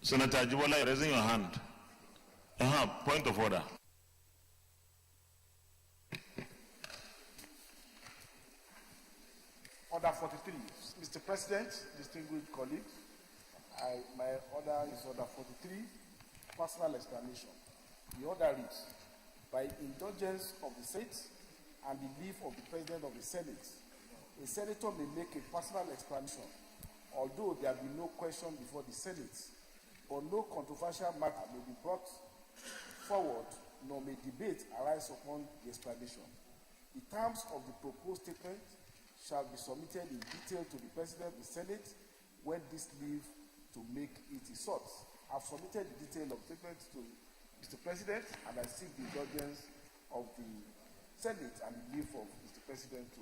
Senator Ajibola, raising your hand. Point of order. Order 43. Mr. President, distinguished colleagues, my order is order 43, personal explanation. The order reads, by indulgence of the Senate and the leave of the President of the Senate, a senator may make a personal explanation, although there be no question before the Senate, but no controversial matter may be brought forward, nor may debate arise upon the explanation. The terms of the proposed statement shall be submitted in detail to the President of the Senate when this leave to make it is sought. I have submitted the detail of statement to Mr. President, and I seek the indulgence of the Senate and the leave of Mr. President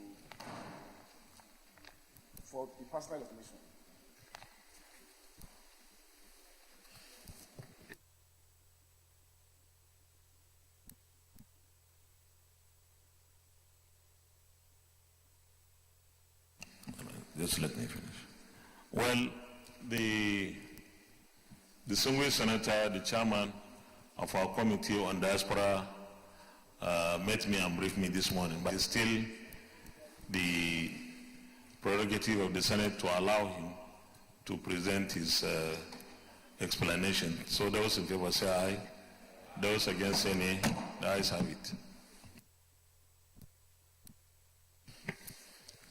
for the personal explanation. Just let me finish. Well, the distinguished senator, the chairman of our committee on diaspora, met me and briefed me this morning, but it's still the prerogative of the Senate to allow him to present his explanation. So those in favor say aye. Those against say nay. The ayes have it.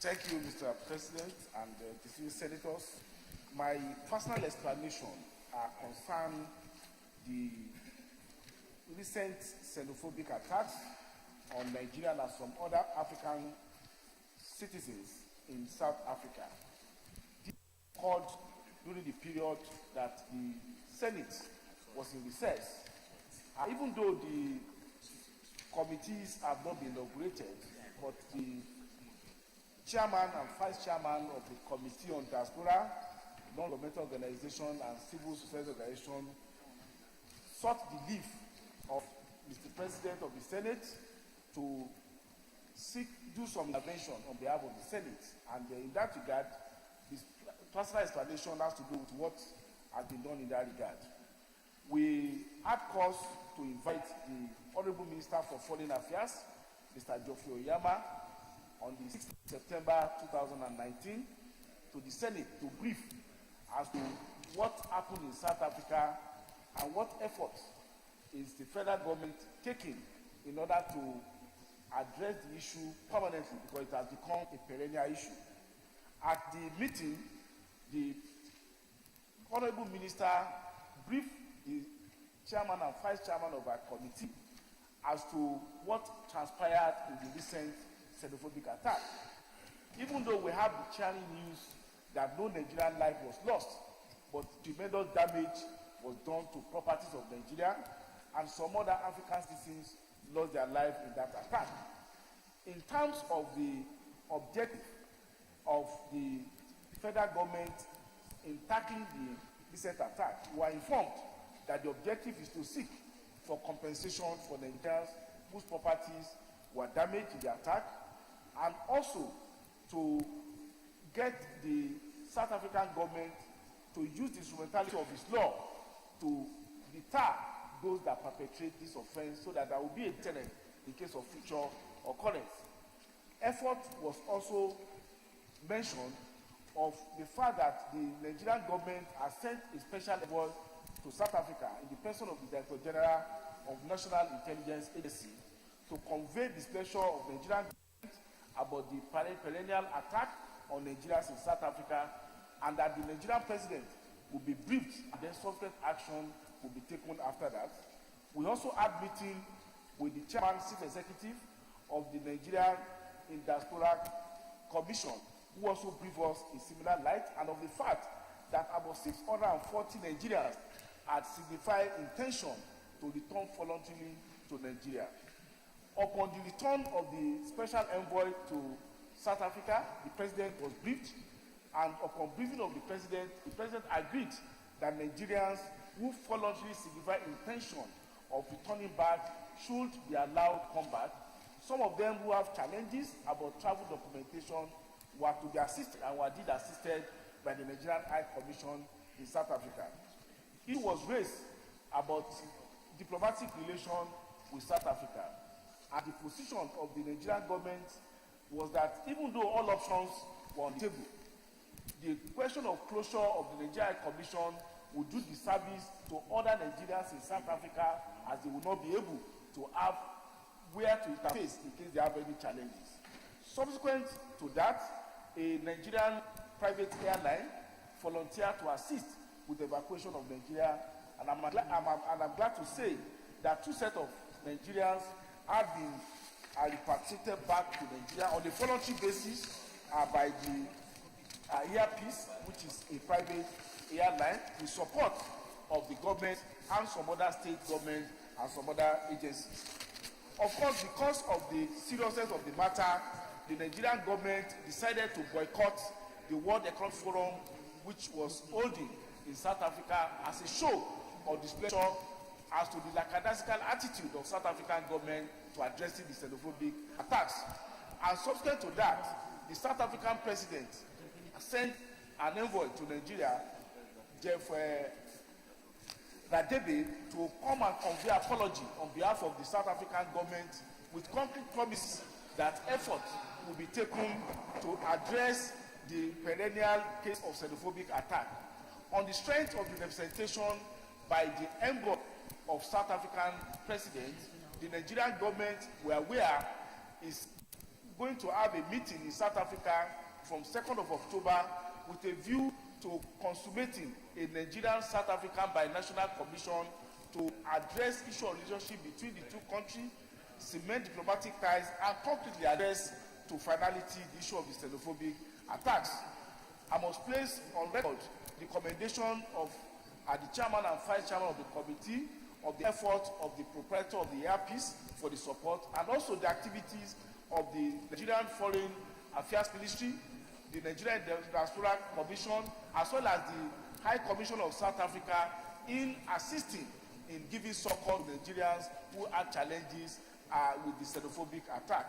Thank you, Mr. President and distinguished senators. My personal explanation concern the recent xenophobic attacks on Nigerian and some other African citizens in South Africa. This occurred during the period that the Senate was in recess. Even though the committees have not been inaugurated, but the chairman and vice chairman of the Committee on Diaspora, non-governmental organization and civil society organization sought the leave of Mr. President of the Senate to do some intervention on behalf of the Senate. And in that regard, this personal explanation has to do with what has been done in that regard. We had cause to invite the Honorable Minister for Foreign Affairs, Mr. Geoffrey Oyama, on the 6th of September 2019 to the Senate to brief as to what happened in South Africa and what efforts is the federal government taking in order to address the issue permanently, because it has become a perennial issue. At the meeting, the Honorable Minister briefed the chairman and vice chairman of our committee as to what transpired in the recent xenophobic attack. Even though we have the cheering news that no Nigerian life was lost, but tremendous damage was done to properties of Nigeria, and some other African citizens lost their life in that attack. In terms of the objective of the federal government in tackling the recent attack, we were informed that the objective is to seek for compensation for Nigerians whose properties were damaged in the attack, and also to get the South African government to use the instrumentality of its law to deter those that perpetrate this offense, so that there will be a deterrent in case of future occurrence. Effort was also mentioned of the fact that the Nigerian government has sent a special envoy to South Africa in the person of the Director General of National Intelligence Agency to convey displeasure of Nigerian government about the perennial attack on Nigerians in South Africa, and that the Nigerian president will be briefed and then subsequent action will be taken after that. We also had meeting with the chairman, chief executive of the Nigerian Diaspora Commission, who also briefed us in similar light, and of the fact that about 640 Nigerians had signified intention to return voluntarily to Nigeria. Upon the return of the special envoy to South Africa, the president was briefed, and upon briefing of the president agreed that Nigerians who voluntarily signify intention of returning back should be allowed to come back. Some of them who have challenges about travel documentation were to be assisted and were indeed assisted by the Nigerian High Commission in South Africa. it was raised about diplomatic relations with South Africa. And the position of the Nigerian government was that even though all options were on the table, the question of closure of the Nigerian Commission would do the service to other Nigerians in South Africa, as they would not be able to have where to interface in case they have any challenges. Subsequent to that, a Nigerian private airline volunteered to assist with the evacuation of Nigeria, and I'm glad to say that 2 sets of Nigerians have been repatriated back to Nigeria on a voluntary basis by the Airpeace, which is a private airline, with support of the government and some other state governments and some other agencies. Of course, because of the seriousness of the matter, the Nigerian government decided to boycott the World Economic Forum, which was holding in South Africa, as a show of displeasure as to the lackadaisical attitude of South African government to addressing the xenophobic attacks. And subsequent to that, the South African president sent an envoy to Nigeria, Jeff Radebe, to come and convey apology on behalf of the South African government, with concrete promises that efforts will be taken to address the perennial case of xenophobic attack. On the strength of the representation by the envoy of South African president, the Nigerian government, we are aware, is going to have a meeting in South Africa from 2nd of October with a view to consummating a Nigerian-South African binational commission to address issue of relationship between the two countries, cement diplomatic ties, and concretely address to finality the issue of the xenophobic attacks. I must place on record the commendation of the chairman and vice chairman of the committee of the effort of the proprietor of the Airpeace for the support, and also the activities of the Nigerian Foreign Affairs Ministry, the Nigerian Diaspora Commission, as well as the High Commission of South Africa in assisting in giving support to Nigerians who had challenges with the xenophobic attack.